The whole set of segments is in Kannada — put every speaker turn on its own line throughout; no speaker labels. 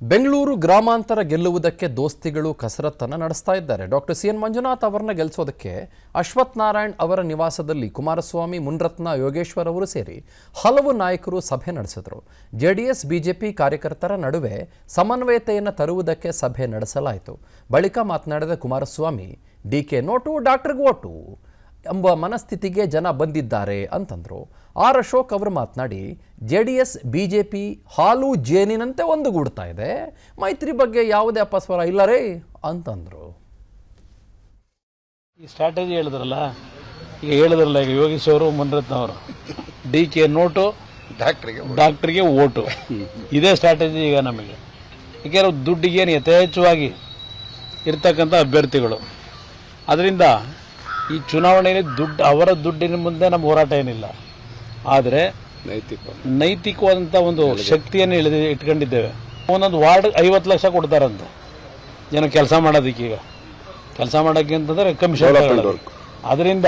ಬೆಂಗಳೂರು ಗ್ರಾಮಾಂತರ ಗೆಲ್ಲುವುದಕ್ಕೆ ದೋಸ್ತಿಗಳು ಕಸರತ್ತನ್ನು ನಡೆಸ್ತಾ ಇದ್ದಾರೆ. ಡಾಕ್ಟರ್ ಸಿಎನ್ ಮಂಜುನಾಥ್ ಅವರನ್ನ ಗೆಲ್ಲಿಸೋದಕ್ಕೆ ಅಶ್ವಥ್ ನಾರಾಯಣ್ ಅವರ ನಿವಾಸದಲ್ಲಿ ಕುಮಾರಸ್ವಾಮಿ, ಮುನ್ರತ್ನ, ಯೋಗೇಶ್ವರ್ ಅವರು ಸೇರಿ ಹಲವು ನಾಯಕರು ಸಭೆ ನಡೆಸಿದರು. ಜೆಡಿಎಸ್ ಬಿಜೆಪಿ ಕಾರ್ಯಕರ್ತರ ನಡುವೆ ಸಮನ್ವಯತೆಯನ್ನು ತರುವುದಕ್ಕೆ ಸಭೆ ನಡೆಸಲಾಯಿತು. ಬಳಿಕ ಮಾತನಾಡಿದ ಕುಮಾರಸ್ವಾಮಿ, ಡಿಕೆ ನೋಟು ಡಾಕ್ಟರ್ಗೆ ಓಟು ಎಂಬ ಮನಸ್ಥಿತಿಗೆ ಜನ ಬಂದಿದ್ದಾರೆ ಅಂತಂದರು. ಆರ್ ಅಶೋಕ್ ಅವರು ಮಾತನಾಡಿ, ಜೆಡಿಎಸ್ ಬಿಜೆಪಿ ಹಾಲು ಜೇನಿನಂತೆ ಒಂದುಗೂಡ್ತಾ ಇದೆ, ಮೈತ್ರಿ ಬಗ್ಗೆ ಯಾವುದೇ ಅಪಸ್ವರ ಇಲ್ಲ ರೇ ಅಂತಂದರು.
ಈ ಸ್ಟ್ರಾಟಜಿ ಹೇಳಿದ್ರಲ್ಲ ಈಗ ಯೋಗೀಶ್ ಅವರು, ಮುನ್ರತ್ನ ಅವರು, ಡಿಕೆ ನೋಟು ಡಾಕ್ಟರ್ಗೆ ಓಟು, ಇದೇ ಸ್ಟ್ರಾಟಜಿ ಈಗ ನಮಗೆ. ಯಾಕೆಂದ್ರೆ ದುಡ್ಡಿಗೇನು ಯಥೇಚ್ಛವಾಗಿ ಇರ್ತಕ್ಕಂಥ ಅಭ್ಯರ್ಥಿಗಳು, ಅದರಿಂದ ಈ ಚುನಾವಣೆಯಲ್ಲಿ ಅವರ ದುಡ್ಡಿನ ಮುಂದೆ ನಮ್ಮ ಹೋರಾಟ ಏನಿಲ್ಲ. ಆದರೆ ನೈತಿಕವಾದಂಥ ಒಂದು ಶಕ್ತಿಯನ್ನು ಇಟ್ಕೊಂಡಿದ್ದೇವೆ. ಒಂದೊಂದು ವಾರ್ಡ್ 50 ಲಕ್ಷ ಕೊಡ್ತಾರಂತೆ ಜನ ಕೆಲಸ ಮಾಡೋದಕ್ಕೆ. ಈಗ ಕೆಲಸ ಮಾಡೋಕ್ಕೆ ಅಂತಂದರೆ ಕಮಿಷನ್. ಅದರಿಂದ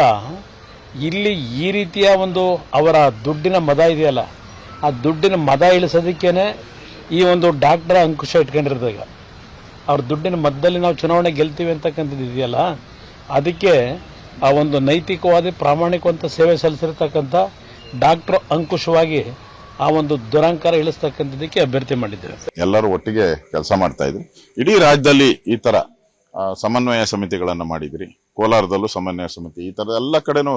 ಇಲ್ಲಿ ಈ ರೀತಿಯ ಒಂದು ಅವರ ದುಡ್ಡಿನ ಮದ ಇದೆಯಲ್ಲ, ಆ ದುಡ್ಡಿನ ಮದ ಇಳಿಸೋದಕ್ಕೇನೆ ಈ ಒಂದು ಡಾಕ್ಟರ್ ಅಂಕುಶ ಇಟ್ಕೊಂಡಿರ್ತದೆ. ಈಗ ಅವ್ರ ದುಡ್ಡಿನ ಮದ್ದದಲ್ಲಿ ನಾವು ಚುನಾವಣೆ ಗೆಲ್ತೀವಿ ಅಂತಕ್ಕಂಥದ್ದು ಇದೆಯಲ್ಲ, ಅದಕ್ಕೆ ಆ ಒಂದು ನೈತಿಕವಾದ ಪ್ರಾಮಾಣಿಕವಂತ ಸೇವೆ ಸಲ್ಲಿಸಿರ್ತಕ್ಕಂಥ ಡಾಕ್ಟರ್ ಅಂಕುಶವಾಗಿ ಆ ಒಂದು ದುರಂಕಾರ ಇಳಿಸ್ತಕ್ಕಂಥದ್ದಕ್ಕೆ ಅಭ್ಯರ್ಥಿ ಮಾಡಿದ್ದೇವೆ.
ಎಲ್ಲರೂ ಒಟ್ಟಿಗೆ ಕೆಲಸ ಮಾಡ್ತಾ ಇದ್ವಿ. ಇಡೀ ರಾಜ್ಯದಲ್ಲಿ ಈ ತರ ಸಮನ್ವಯ ಸಮಿತಿಗಳನ್ನು ಮಾಡಿದ್ರಿ. ಕೋಲಾರದಲ್ಲೂ ಸಮನ್ವಯ ಸಮಿತಿ, ಈ ತರ ಎಲ್ಲ ಕಡೆನೂ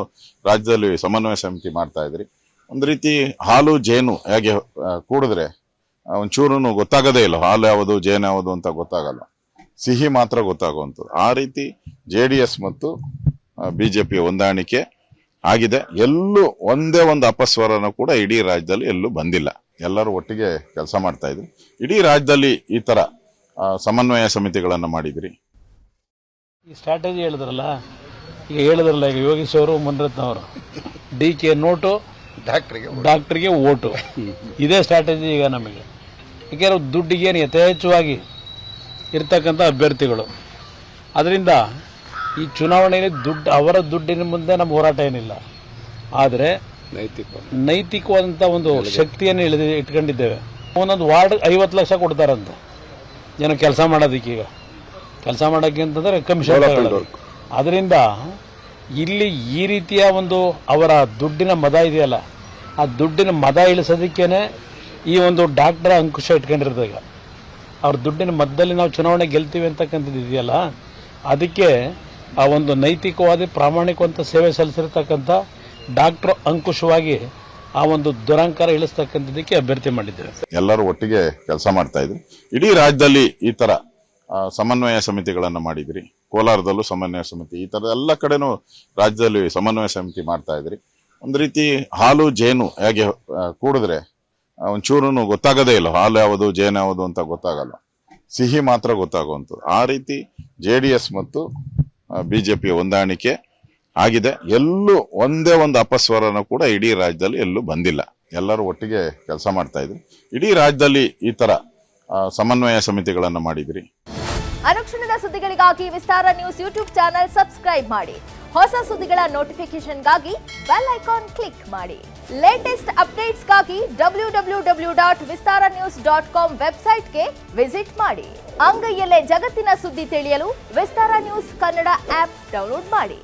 ರಾಜ್ಯದಲ್ಲಿ ಸಮನ್ವಯ ಸಮಿತಿ ಮಾಡ್ತಾ ಇದ್ರಿ. ಒಂದು ರೀತಿ ಹಾಲು ಜೇನು ಹೇಗೆ ಕೂಡಿದ್ರೆ ಒಂಚೂರು ಗೊತ್ತಾಗದೇ ಇಲ್ಲ, ಹಾಲು ಯಾವುದು ಜೇನು ಯಾವುದು ಅಂತ ಗೊತ್ತಾಗಲ್ಲ, ಸಿಹಿ ಮಾತ್ರ ಗೊತ್ತಾಗುವಂಥದ್ದು. ಆ ರೀತಿ ಜೆಡಿಎಸ್ ಮತ್ತು ಬಿಜೆಪಿ ಹೊಂದಾಣಿಕೆ ಆಗಿದೆ. ಎಲ್ಲೂ ಒಂದೇ ಒಂದು ಅಪಸ್ವರನೂ ಕೂಡ ಇಡೀ ರಾಜ್ಯದಲ್ಲಿ ಎಲ್ಲೂ ಬಂದಿಲ್ಲ. ಎಲ್ಲರೂ ಒಟ್ಟಿಗೆ ಕೆಲಸ ಮಾಡ್ತಾ ಇದ್ವಿ. ಇಡೀ ರಾಜ್ಯದಲ್ಲಿ ಈ ತರ ಸಮನ್ವಯ ಸಮಿತಿಗಳನ್ನು ಮಾಡಿದ್ರಿ.
ಈ ಸ್ಟ್ರಾಟಜಿ ಹೇಳಿದ್ರಲ್ಲ ಈಗ ಯೋಗೀಶ್ ಅವರು, ಮುನ್ರತ್ನ ಅವರು, ಡಿಕೆ ನೋಟು ಡಾಕ್ಟರ್ಗೆ ಓಟು, ಇದೇ ಸ್ಟ್ರಾಟಜಿ ಈಗ ನಮಗೆ. ಯಾಕೆಂದ್ರೆ ದುಡ್ಡಿಗೇನು ಯಥೇಚ್ಛವಾಗಿ ಇರ್ತಕ್ಕಂಥ ಅಭ್ಯರ್ಥಿಗಳು, ಅದರಿಂದ ಈ ಚುನಾವಣೆಯಲ್ಲಿ ಅವರ ದುಡ್ಡಿನ ಮುಂದೆ ನಮ್ಮ ಹೋರಾಟ ಏನಿಲ್ಲ. ಆದರೆ ನೈತಿಕವಾದಂಥ ಒಂದು ಶಕ್ತಿಯನ್ನು ಇಟ್ಕೊಂಡಿದ್ದೇವೆ. ಒಂದೊಂದು ವಾರ್ಡ್ 50 ಲಕ್ಷ ಕೊಡ್ತಾರಂತೆ ಜನ ಕೆಲಸ ಮಾಡೋದಕ್ಕೆ. ಈಗ ಕೆಲಸ ಮಾಡೋಕ್ಕೆ ಅಂತಂದರೆ ಕಮಿಷನ್. ಅದರಿಂದ ಇಲ್ಲಿ ಈ ರೀತಿಯ ಒಂದು ಅವರ ದುಡ್ಡಿನ ಮದ ಇದೆಯಲ್ಲ, ಆ ದುಡ್ಡಿನ ಮದ ಇಳಿಸೋದಕ್ಕೇನೆ ಈ ಒಂದು ಡಾಕ್ಟರ್ ಅಂಕುಶ ಇಟ್ಕೊಂಡಿರ್ತದೆ. ಈಗ ಅವ್ರ ದುಡ್ಡಿನ ಮದ್ದದಲ್ಲಿ ನಾವು ಚುನಾವಣೆ ಗೆಲ್ತೀವಿ ಅಂತಕ್ಕಂಥದ್ದು ಇದೆಯಲ್ಲ, ಅದಕ್ಕೆ ಆ ಒಂದು ನೈತಿಕವಾದ ಪ್ರಾಮಾಣಿಕವಂತ ಸೇವೆ ಸಲ್ಲಿಸಿರ್ತಕ್ಕಂಥ ಡಾಕ್ಟರ್ ಅಂಕುಶವಾಗಿ ಆ ಒಂದು ದುರಂಕಾರ ಇಳಿಸ್ತಕ್ಕಂಥದ್ದಕ್ಕೆ ಅಭ್ಯರ್ಥಿ ಮಾಡಿದ್ದೇವೆ.
ಎಲ್ಲರೂ ಒಟ್ಟಿಗೆ ಕೆಲಸ ಮಾಡ್ತಾ ಇದ್ವಿ. ಇಡೀ ರಾಜ್ಯದಲ್ಲಿ ಈ ತರ ಸಮನ್ವಯ ಸಮಿತಿಗಳನ್ನು ಮಾಡಿದ್ರಿ. ಕೋಲಾರದಲ್ಲೂ ಸಮನ್ವಯ ಸಮಿತಿ, ಈ ತರ ಎಲ್ಲ ಕಡೆನೂ ರಾಜ್ಯದಲ್ಲಿ ಸಮನ್ವಯ ಸಮಿತಿ ಮಾಡ್ತಾ ಇದ್ರಿ. ಒಂದು ರೀತಿ ಹಾಲು ಜೇನು ಹೇಗೆ ಕೂಡಿದ್ರೆ ಒಂಚೂರು ಗೊತ್ತಾಗದೇ ಇಲ್ಲ, ಹಾಲು ಯಾವುದು ಜೇನು ಯಾವುದು ಅಂತ ಗೊತ್ತಾಗಲ್ಲ, ಸಿಹಿ ಮಾತ್ರ ಗೊತ್ತಾಗುವಂಥದ್ದು. ಆ ರೀತಿ ಜೆಡಿಎಸ್ ಮತ್ತು ಬಿಜೆಪಿ ಹೊಂದಾಣಿಕೆ ಆಗಿದೆ. ಎಲ್ಲೂ ಒಂದೇ ಒಂದು ಅಪಸ್ವರನೂ ಕೂಡ ಇಡೀ ರಾಜ್ಯದಲ್ಲಿ ಎಲ್ಲೂ ಬಂದಿಲ್ಲ. ಎಲ್ಲರೂ ಒಟ್ಟಿಗೆ ಕೆಲಸ ಮಾಡ್ತಾ ಇದ್ವಿ. ಇಡೀ ರಾಜ್ಯದಲ್ಲಿ ಈ ತರ ಸಮನ್ವಯ ಸಮಿತಿಗಳನ್ನು ಮಾಡಿದ್ರಿ.
ಅನುಕ್ಷಣದ ಸುದ್ದಿಗಳಿಗಾಗಿ ವಿಸ್ತಾರ ನ್ಯೂಸ್ ಯೂಟ್ಯೂಬ್ ಚಾನೆಲ್ ಸಬ್ಸ್ಕ್ರೈಬ್ ಮಾಡಿ. ಹೊಸ ಸುದ್ದಿಗಳ ನೋಟಿಫಿಕೇಶನ್ಗಾಗಿ ಬೆಲ್ ಐಕಾನ್ ಕ್ಲಿಕ್ ಮಾಡಿ. ಲೇಟೆಸ್ಟ್ ಅಪ್ಡೇಟ್ಸ್ಗಾಗಿ www.vistaranews.com ವೆಬ್ಸೈಟ್ಗೆ ವಿಸಿಟ್ ಮಾಡಿ. ಅಂಗೈಯಲ್ಲೇ ಜಗತ್ತಿನ ಸುದ್ದಿ ತಿಳಿಯಲು ವಿಸ್ತಾರ ನ್ಯೂಸ್ ಕನ್ನಡ ಆಪ್ ಡೌನ್ಲೋಡ್ ಮಾಡಿ.